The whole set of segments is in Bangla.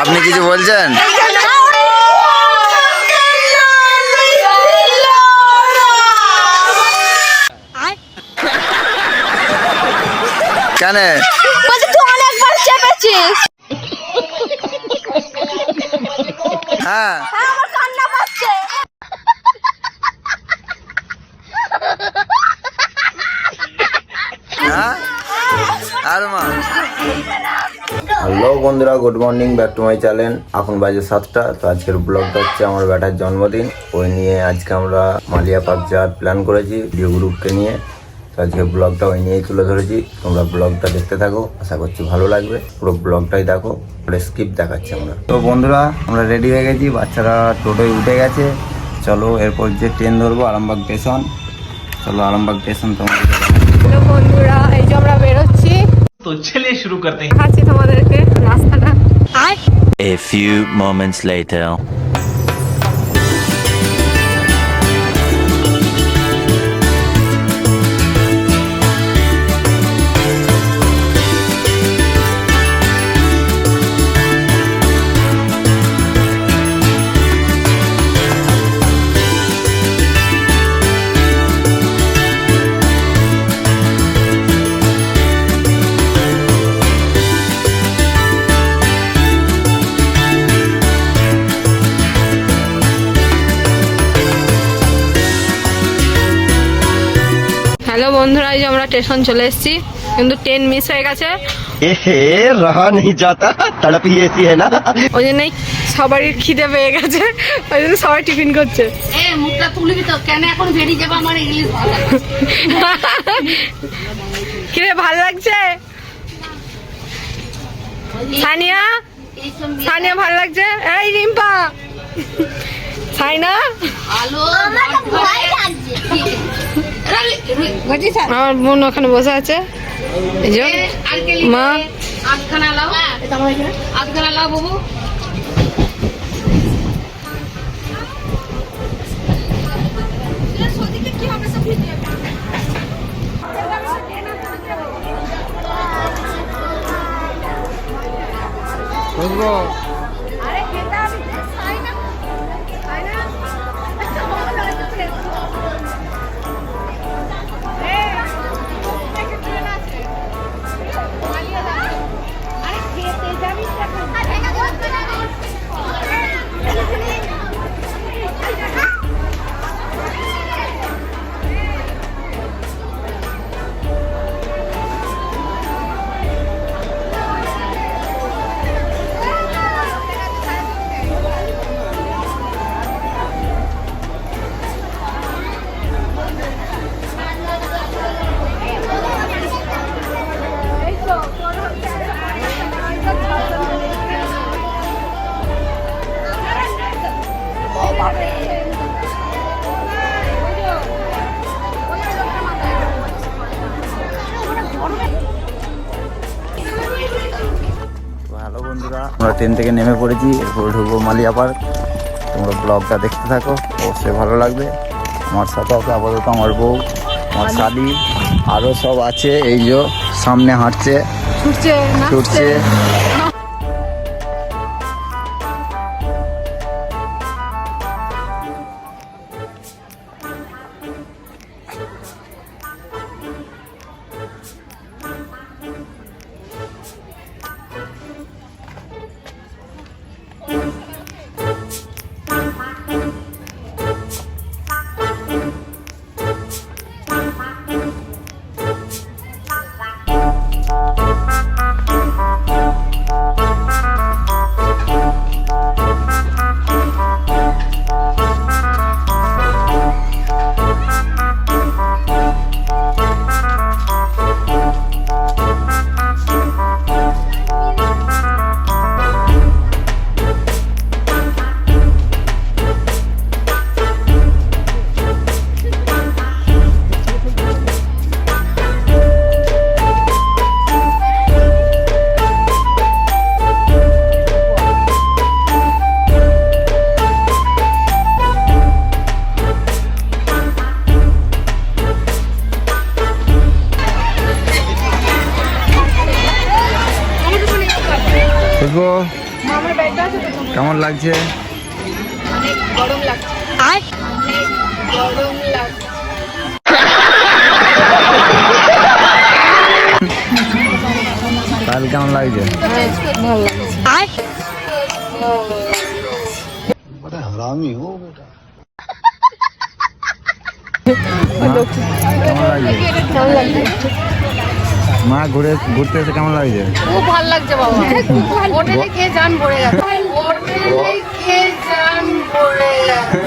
আপনি কিছু বলছেন? কেন অনেকবার চেপেছিস? হ্যাঁ আমার কান্না পাচ্ছে। হ্যাঁ আর মা। হ্যালো বন্ধুরা, good morning, back to my channel. এখন বাজে 7টা। তো আজকের ব্লগটা হচ্ছে আমার বেটার জন্মদিন, ওই নিয়ে আজকে আমরা মালিয়া পার্ক যাওয়ার প্ল্যান করেছি ভিডিও গ্রুপকে নিয়ে। তো আজকে ব্লগটা ওই নিয়েই তুলে ধরেছি। তোমরা ব্লগটা দেখতে থাকো, আশা করছি ভালো লাগবে। পুরো ব্লগটাই দেখো, পুরো স্কিপ দেখাচ্ছি আমরা। তো বন্ধুরা, আমরা রেডি হয়ে গেছি, বাচ্চারা টোটোয় উঠে গেছে। চলো এরপর যে ট্রেন ধরবো আরামবাগ স্টেশন। চলো আরামবাগ স্টেশন তোমাদের। হ্যালো বন্ধুরা, এই যে আমরা বেরোচ্ছি। तो चलिए शुरू करते हैं। দেখাচ্ছি তোমাদেরকে রাস্তাটা। A few moments later. Hello বন্ধুরা, এই যে আমরা স্টেশন চলে এসেছি, কিন্তু ট্রেন মিস হয়ে গেছে। रहा नहीं जाता, तड़प ही ऐसी है ना। ওই জন্যই সবারই খিদে পেয়ে গেছে, ওই জন্য সবাই টিফিন করছে। মুখটা তুলবি তো কেন? এখন বেরিয়ে যাবো, আমার ইংলিশ ভালো লাগছে। কিরে ভাল লাগছে? সানিয়া, সানিয়া ভাল লাগছে? এই রিম্পা, সাইনা, আলো ভয় লাগছে। আমার বোন ওখানে বসে আছে। এই যে মা, আধখানা লাও, আধখানা লাও বাবু। বুঝবো হ্যালো বন্ধুরা, আমরা ট্রেন থেকে নেমে পড়েছি, এরপর ঢুকবো মালিয়া পার্ক। তোমরা ব্লগটা দেখতে থাকো, অবশ্যই ভালো লাগবে। আমার সাথে আছে আপাতত আমার বউ, আমার শালি, আরও সব আছে। এই যে সামনে হাঁটছে, ছুটছে ছুটছে। আমার ব্যাগটা আছে তো? কেমন লাগছে? অনেক গরম লাগছে। অনেক গরম লাগছে। তাহলে কেমন লাগছে? ভালো লাগছে। কেমন লাগছে? কেমন লাগছে? মা ঘুরতে এসে কেমন লাগছে? খুব ভালো লাগছে বাবা। হোটেলে খেয়ে জান ভরে গেছে। হোটেলে খেয়ে জান ভরে গেছে।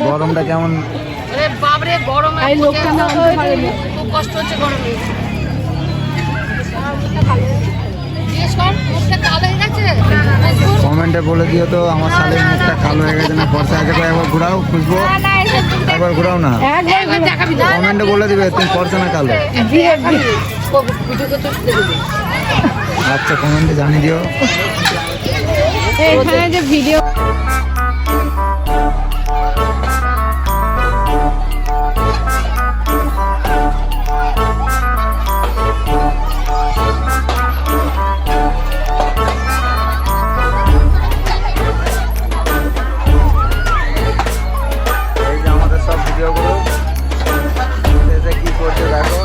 গরমটা কেমন? আরে বাপরে গরমে এই লোকটা না আনতে পারেনি। খুব কষ্ট হচ্ছে গরমে। জিজ্ঞেস কর মুখটা কালো হয়ে গেছে। কমেন্টে বলে দিও তো আমার শালের মুখটা কালো হয়ে গেছে না ফর্সা আছে, একবার ঘুরাও খুঁজবো, একবার ঘুরাও না। একবার দেখাবি না। কমেন্টে বলে দিবে তুমি ফর্সা না কালো। ভিডিও করতে দেবে। আচ্ছা কমেন্টে জানিয়ে দিও। এখানে যে ভিডিও এই যে আমাদের সব ভিডিওগুলো এসে কি করছে দেখো।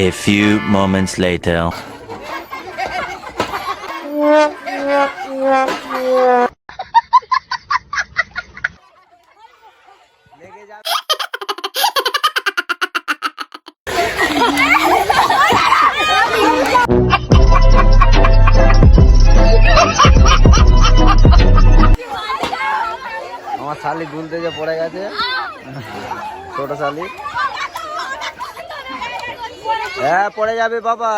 A few moments later. আমার শালি দুলতে যে পড়ে গেছে, ছোট শালি। হ্যাঁ পড়ে যাবে বাবা।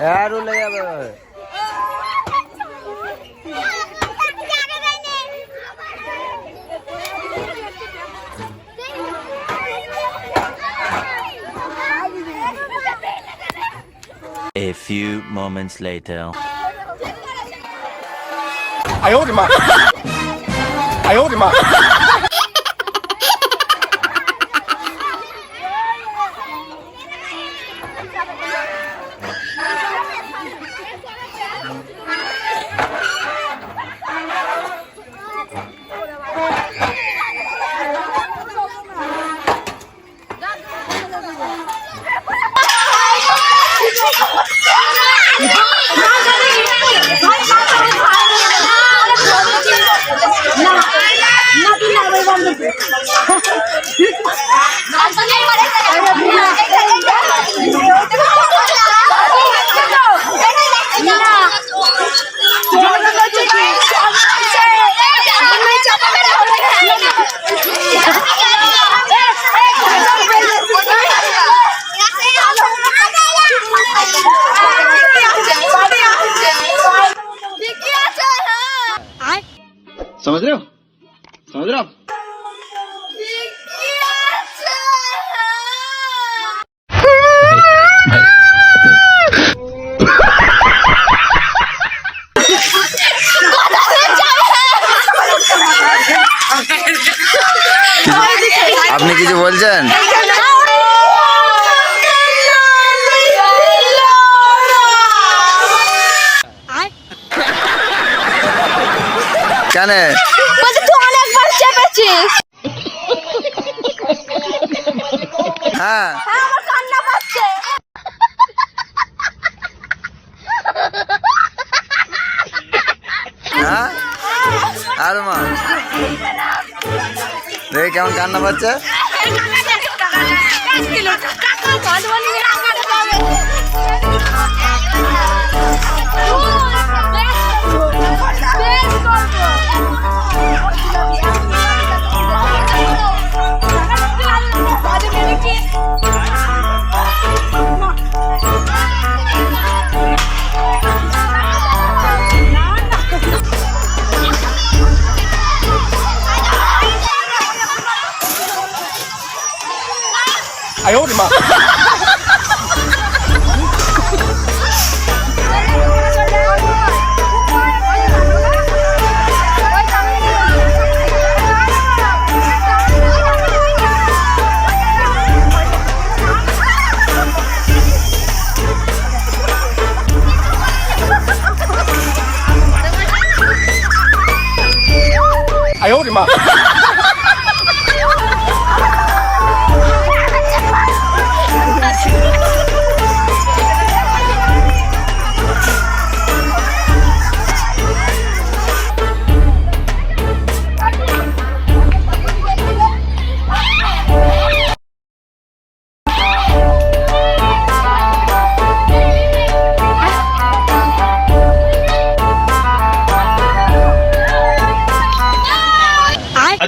হ্যাঁ রুলে যাবে। A few moments later. 哎呦我的妈！哎呦我的妈！ समझ रहे हो? समझ रहे हो आप? আপনি কিছু বলছেন? কেন? হ্যাঁ হ্যাঁ আর মা দেখি কেমন কান্না পাচ্ছে।哎呦我的妈！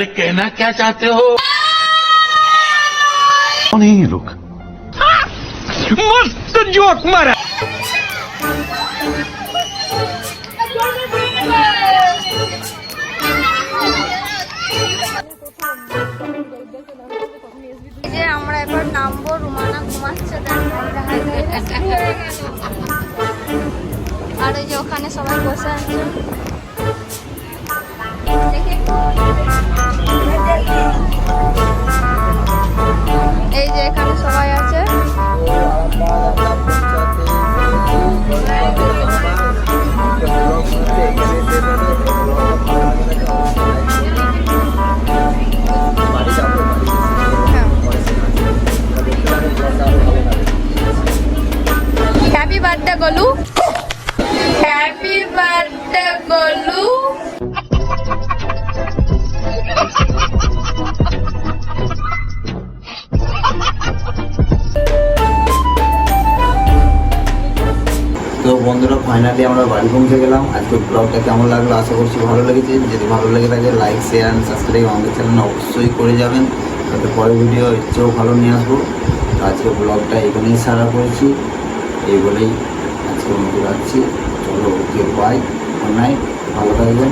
अरे कहना क्या चाहते हो? कौन है ये लोग? मस्त जोक मारा। যে আমরা এবার নামবো, রুমানা ঘুমাচ্ছে আর ওই যে ওখানে সবাই বসে আছে। এই যে এখানে সবাই আছে। Happy birthday Golu, happy birthday Golu. তো বন্ধুরা ফাইনালি আমরা বাড়ি পৌঁছে গেলাম। আজকে ব্লগটা কেমন লাগলো আশা করছি ভালো লেগেছে। যদি ভালো লেগে থাকে লাইক শেয়ার অ্যান্ড সাবস্ক্রাইব আমাদের চ্যানেল অবশ্যই করে যাবেন, তাতে পরের ভিডিও ইচ্ছেও ভালো নিয়ে আসবো। আজকে ব্লগটা এখানেই সারা করেছি, এই বলেই আজকে মতো রাখছি। চলো ওকে বাই, গুড নাইট, ভালো থাকবেন।